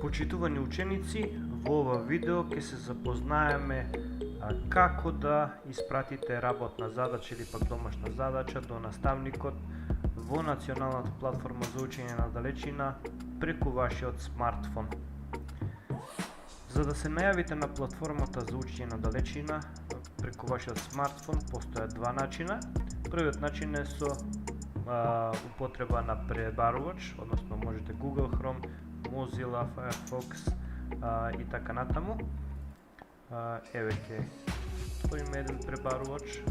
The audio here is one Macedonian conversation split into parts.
Почитувани ученици, во ова видео ќе се запознаеме како да испратите работна задача или пак домашна задача до наставникот во националната платформа за учење на далечина преку вашиот смартфон. За да се најавите на платформата за учење на далечина преку вашиот смартфон постојат два начина. Првиот начин е со употреба на пребарувач, односно можете Google Chrome, Mozilla, Firefox и така натаму. Еве ќе отвориме еден пребарувач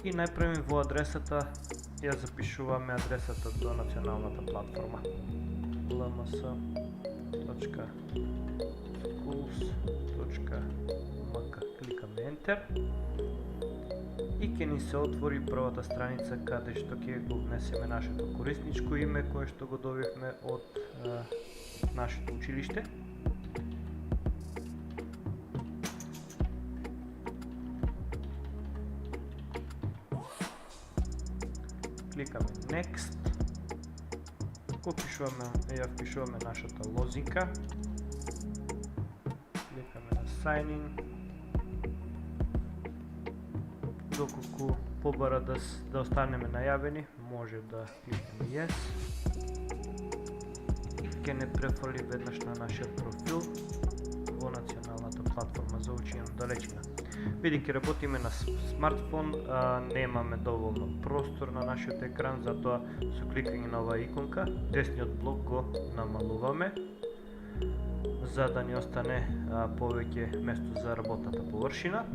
и најпрво во адресата ја запишуваме адресата до националната платформа lms.schools.mk. Кликаме Enter и ќе ни се отвори првата страница каде што ќе го внесеме нашето корисничко име кое што го добивме од нашето училиште. Кликаме Next. Ја впишуваме нашата лозинка. Кликаме на Sign in. Доколку побара да останеме најавени, може да кликнеме Yes и ќе не префрли веднаш на нашиот профил во националната платформа за учење на далечина. Бидејќи работиме на смартфон, немаме доволно простор на нашиот екран, затоа со кликање на оваа иконка, десниот блок го намалуваме за да ни остане повеќе место за работната површина.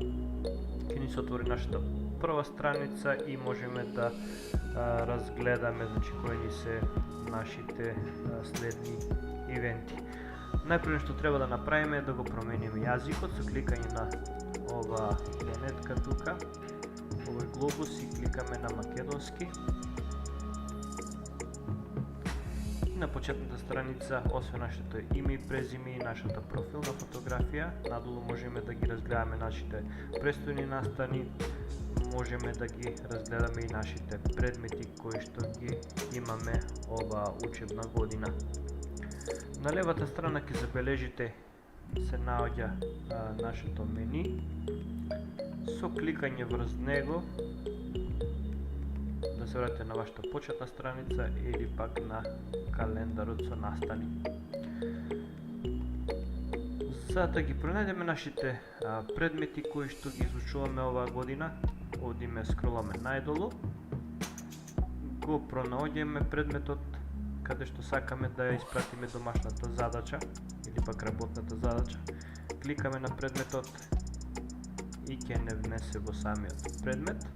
Ќе ни се отвори нашата прва страница и можеме да разгледаме кои ни се нашите следни ивенти. Најпрво што треба да направиме е да го промениме јазикот со кликање на ова планетка тука, овој глобус и кликаме на македонски. На почетната страница, освен нашето име и презиме и нашата профилна фотографија, надолу можеме да ги разгледаме нашите престојни настани, можеме да ги разгледаме и нашите предмети кои што ги имаме оваа учебна година. На левата страна ќе забележите се наоѓа нашето мени. Со кликање врз него да се вратите на вашата почетна страница или пак на календарот со настани. За да ги пронајдеме нашите предмети кои што ги изучуваме оваа година, одиме скроламе најдолу, го пронаоѓаме предметот каде што сакаме да ја испратиме домашната задача или пак работната задача. Кликаме на предметот и ќе не внесе во самиот предмет.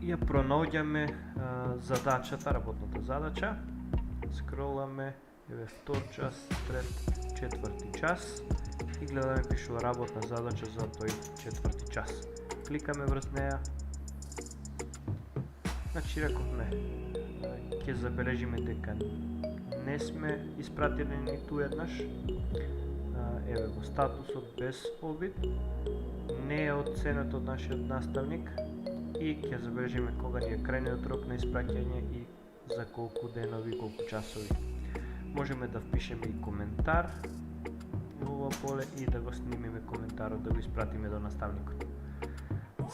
Ја пронаоѓаме задачата, работната задача. Скроламе, еве втор час, трет, четврти час и гледаме пишува работна задача за тој четврти час. Кликаме врз неја. Значи рековме, ќе забележиме дека не сме испратили ниту еднаш. Еве во статусот без обид, не е оценет од нашиот наставник и ќе забележиме кога ни е крајниот рок на испраќање и за колку денови, колку часови. Можеме да впишеме и коментар во ова поле и да го снимиме коментарот, да го испратиме до наставникот.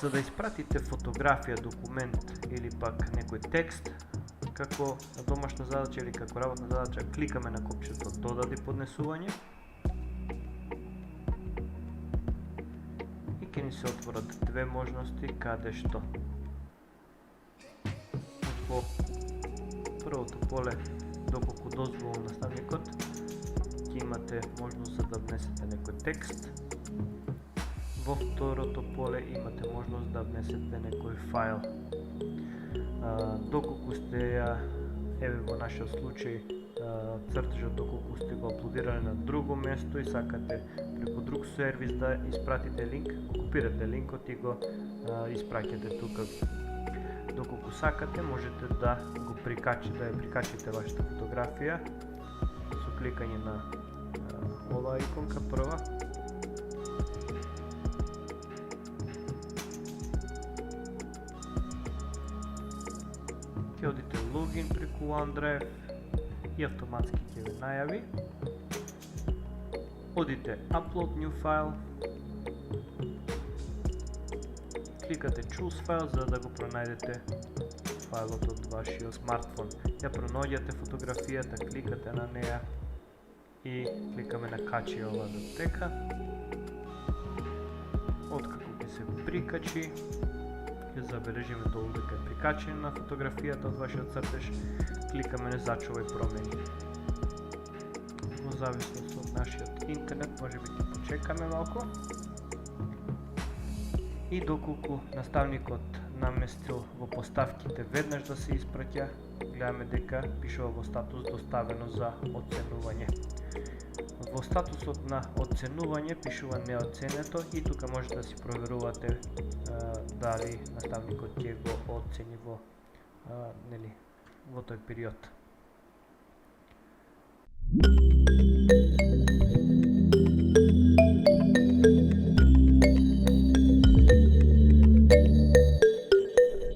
За да испратите фотографија, документ или пак некој текст, како домашна задача или како работна задача, кликаме на копчето додади поднесување и ќе ни се отворат две можности каде што во првото поле, доколку дозволува наставникот, ќе имате можност за да внесете некој текст. Во второто поле имате можност да внесете некој файл. Доколку сте еве во нашиот случај цртежот, доколку сте го аплодирали на друго место и сакате преку друг сервис да испратите линк, копирате линкот и го испраќате тука. Доколку сакате, можете да ја прикачите вашата фотографија со кликање на оваа иконка прва. логин преку OneDrive и автоматски ќе ви најави. Одите Upload New File, кликате Choose File за да го пронајдете файлот од вашиот смартфон. Ја пронаѓате фотографијата, кликате на неја и кликаме на качи ова датека. Откако ќе се прикачи, ќе забележиме долу дека е прикачена фотографијата од вашиот цртеж, кликаме на зачувај промени. Во зависност од нашиот интернет, може би ќе почекаме малку. И доколку наставникот наместил во поставките веднаш да се испраќа, гледаме дека пишува во статус доставено за оценување. Во статусот на оценување пишува неоценето и тука можете да си проверувате дали наставникот ќе го оцени во тој период.